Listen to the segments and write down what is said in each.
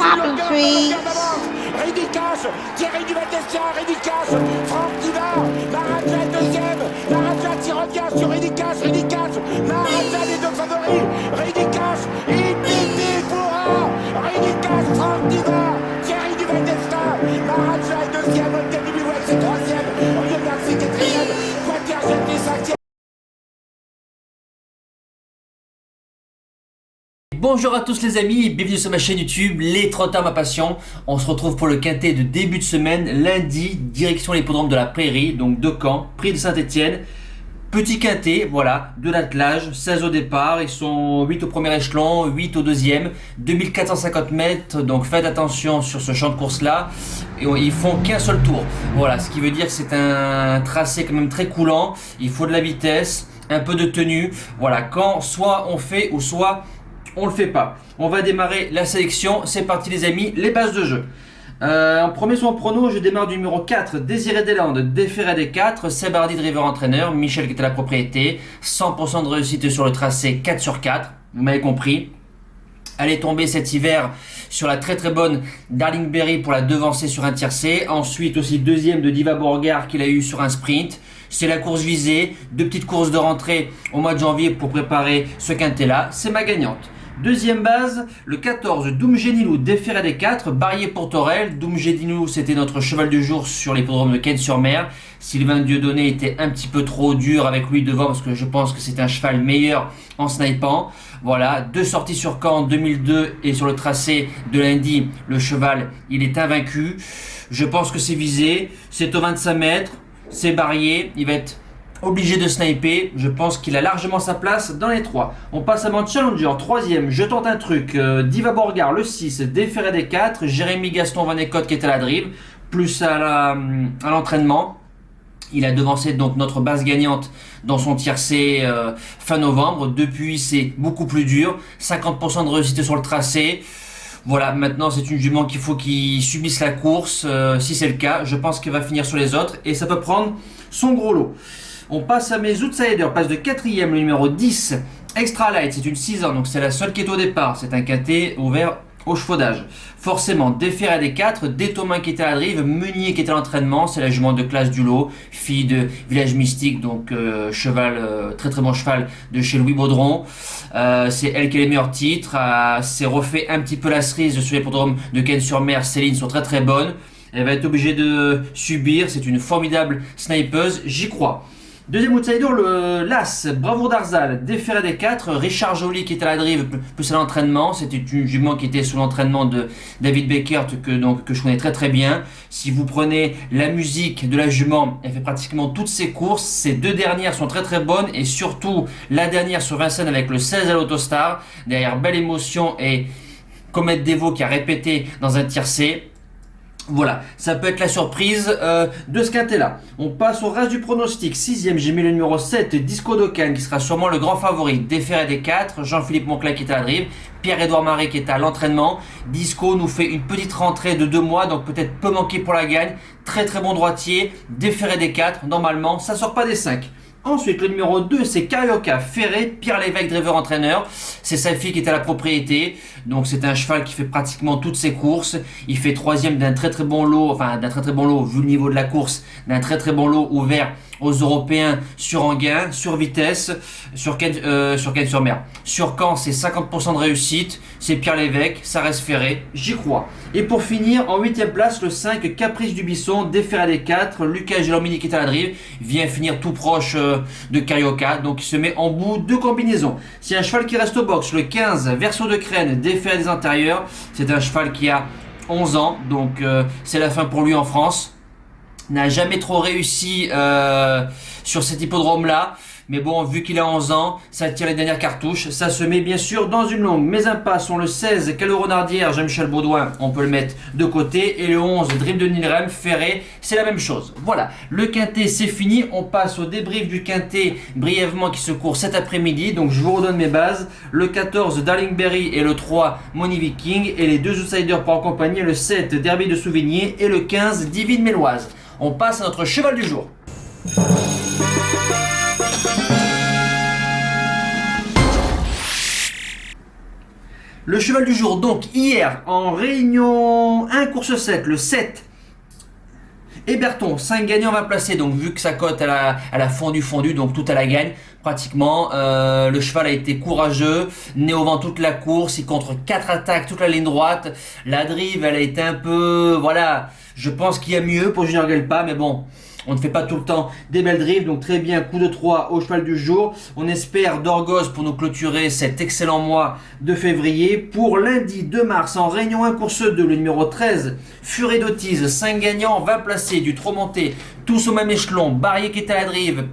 Poppy trees. Ridicache, Thierry du Val-d'Estia, Ridicache, Franck qui va, Maharaja deuxième, Maharaja qui revient sur Ridicache, Maharaja les deux favoris, Ridicache, Ipiti Foura, Ridicache, Franck qui va, Thierry du Val-d'Estia, Maharaja est deuxième, Olteni Biwell c'est troisième, Olivier Garcia quatrième, Quater Jetli cinquième. Bonjour à tous les amis, bienvenue sur ma chaîne YouTube Les Trottards ma passion. On se retrouve pour le quintet de début de semaine, lundi, direction l'hippodrome de la Prairie, donc de Caen, prix de Saint-Etienne. Petit quintet, voilà, de l'attelage, 16 au départ, ils sont 8 au premier échelon, 8 au deuxième, 2450 mètres, donc faites attention sur ce champ de course là, et ils font qu'un seul tour. Voilà, ce qui veut dire que c'est un tracé quand même très coulant, il faut de la vitesse, un peu de tenue, voilà, quand soit on fait ou soit on le fait pas. On va démarrer la sélection, c'est parti les amis, les bases de jeu. En premier son prono, je démarre du numéro 4, Désiré Deslandes, Déféré des 4, Seb Hardy, driver entraîneur, Michel qui était la propriété, 100% de réussite sur le tracé, 4 sur 4, vous m'avez compris. Elle est tombée cet hiver sur la très très bonne Darling Berry pour la devancer sur un tiercé. Ensuite aussi deuxième de Diva Beauregard qu'il a eu sur un sprint. C'est la course visée, deux petites courses de rentrée au mois de janvier pour préparer ce quintet là, c'est ma gagnante. Deuxième base, le 14, Doum Génilou, Déféré des 4, Barrier pour Torel. Doum Génilou, c'était notre cheval du jour sur l'hippodrome de Cannes-sur-Mer. Sylvain Dieudonné était un petit peu trop dur avec lui devant parce que je pense que c'est un cheval meilleur en snipant. Voilà, deux sorties sur Caen en 2002 et sur le tracé de lundi, le cheval, il est invaincu. Je pense que c'est visé, c'est au 25 mètres, c'est Barrier, il va être obligé de sniper, je pense qu'il a largement sa place dans les 3. On passe à mon challenger, troisième, je tente un truc, Diva Beauregard, le 6, Déféré des 4, Jérémy Gaston Van Ecotte qui est à la drive, plus à l'entraînement. Il a devancé donc notre base gagnante dans son tiercé fin novembre. Depuis, c'est beaucoup plus dur, 50% de réussite sur le tracé. Voilà, maintenant c'est une jument qu'il faut qu'il subisse la course, si c'est le cas. Je pense qu'il va finir sur les autres et ça peut prendre son gros lot. On passe à mes outsiders, passe de 4ème, le numéro 10, Extra Light, c'est une 6 ans, donc c'est la seule qui est au départ. C'est un quintet ouvert au chevaudage. Forcément, Déféré des 4, Détomain qui était à la drive, Meunier qui était à l'entraînement, c'est la jument de classe du lot, fille de Village Mystique, donc cheval, très très bon cheval de chez Louis Baudron. C'est elle qui a les meilleurs titres, c'est refait un petit peu la cerise sur l'hippodrome de Cannes-sur-Mer, ses lignes sont très très bonnes. Elle va être obligée de subir, c'est une formidable snipeuse, j'y crois. Deuxième outsider, le l'As, Bravoure d'Arzal, Déféré des 4, Richard Joly qui était à la drive plus à l'entraînement. C'était une jument qui était sous l'entraînement de David Beckert que je connais très très bien. Si vous prenez la musique de la jument, elle fait pratiquement toutes ses courses. Ces deux dernières sont très très bonnes et surtout la dernière sur Vincennes avec le 16 à l'Autostar. Derrière Belle Émotion et Comète Devo qui a répété dans un tiercé. Voilà, ça peut être la surprise de ce quintet là. On passe au reste du pronostic. 6ème, j'ai mis le numéro 7, Disco Docan qui sera sûrement le grand favori. Déféré des 4, Jean-Philippe Moncla qui est à la drive, Pierre-Édouard Marais qui est à l'entraînement. Disco nous fait une petite rentrée de 2 mois, donc peut-être peu manqué pour la gagne. Très très bon droitier, Déféré des 4, normalement ça sort pas des 5. Ensuite, le numéro 2, c'est Carioca Ferré, Pierre Lévesque, driver entraîneur. C'est sa fille qui est à la propriété. Donc, c'est un cheval qui fait pratiquement toutes ses courses. Il fait 3ème d'un très très bon lot, vu le niveau de la course, d'un très très bon lot ouvert aux Européens sur Enghien, sur vitesse, sur Cannes-sur-Mer. Sur Caen, c'est 50% de réussite. C'est Pierre Lévesque, ça reste Ferré, j'y crois. Et pour finir, en 8ème place, le 5, Caprice du Bisson, Déféré des 4, Lucas Gelomini qui est à la drive, vient finir tout proche de Carioca, donc il se met en bout de combinaison. C'est un cheval qui reste au box, le 15, Verso de Crène, Déféré des intérieurs, c'est un cheval qui a 11 ans, donc c'est la fin pour lui en France. N'a jamais trop réussi sur cet hippodrome là. Mais bon, vu qu'il a 11 ans, ça tire les dernières cartouches. Ça se met bien sûr dans une longue. Mes impasses sont le 16, Calo-Renardière, Jean-Michel Baudouin, on peut le mettre de côté. Et le 11, Dream de Nilrem, Ferré, c'est la même chose. Voilà, le quintet c'est fini. On passe au débrief du quintet brièvement qui se court cet après-midi. Donc je vous redonne mes bases. Le 14, Darling Berry et le 3, Money Viking. Et les deux outsiders pour accompagner le 7, Derby de Souvigné et le 15, Divine Méloise. On passe à notre cheval du jour. Le cheval du jour, donc hier en réunion 1 course 7, le 7. Héberton, 5 gagnants 20 placés, donc vu que sa cote elle a fondu, donc tout à la gagne pratiquement. Le cheval a été courageux, né au vent toute la course, il contre 4 attaques, toute la ligne droite. La drive elle a été un peu, voilà, je pense qu'il y a mieux pour Junior Gelpa, mais bon. On ne fait pas tout le temps des belles drives, donc très bien, coup de 3 au cheval du jour. On espère d'Orgos pour nous clôturer cet excellent mois de février. Pour lundi 2 mars, en réunion 1 course 2, le numéro 13, Furet d'Otise, 5 gagnants, 20 placés, du trop monté, tous au même échelon. Barrier qui est à la drive,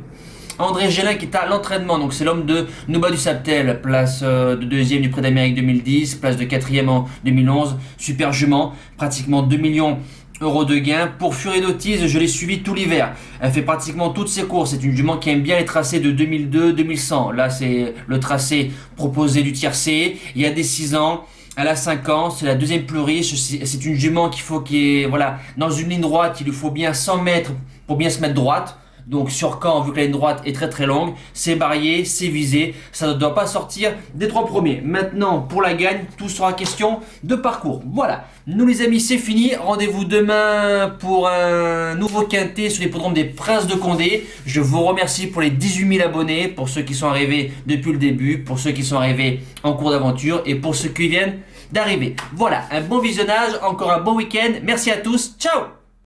André Gélin qui est à l'entraînement, donc c'est l'homme de Nouba du Saptel, place de deuxième du Prix d'Amérique 2010, place de quatrième en 2011, super jument, pratiquement 2 millions euros de gains. Pour Furet d'Otise, je l'ai suivi tout l'hiver. Elle fait pratiquement toutes ses courses. C'est une jument qui aime bien les tracés de 2002-2100. Là, c'est le tracé proposé du tiercé. Il y a des 6 ans. Elle a 5 ans, c'est la deuxième plus riche. C'est une jument qu'il est, voilà, dans une ligne droite, il lui faut bien 100 mètres pour bien se mettre droite. Donc sur Caen, vu que la ligne droite est très très longue, c'est barrié, c'est visé, ça ne doit pas sortir des 3 premiers. Maintenant, pour la gagne, tout sera question de parcours. Voilà, nous les amis, c'est fini. Rendez-vous demain pour un nouveau quintet sur l'hippodrome des Princes de Condé. Je vous remercie pour les 18 000 abonnés, pour ceux qui sont arrivés depuis le début, pour ceux qui sont arrivés en cours d'aventure et pour ceux qui viennent d'arriver. Voilà, un bon visionnage, encore un bon week-end. Merci à tous, ciao!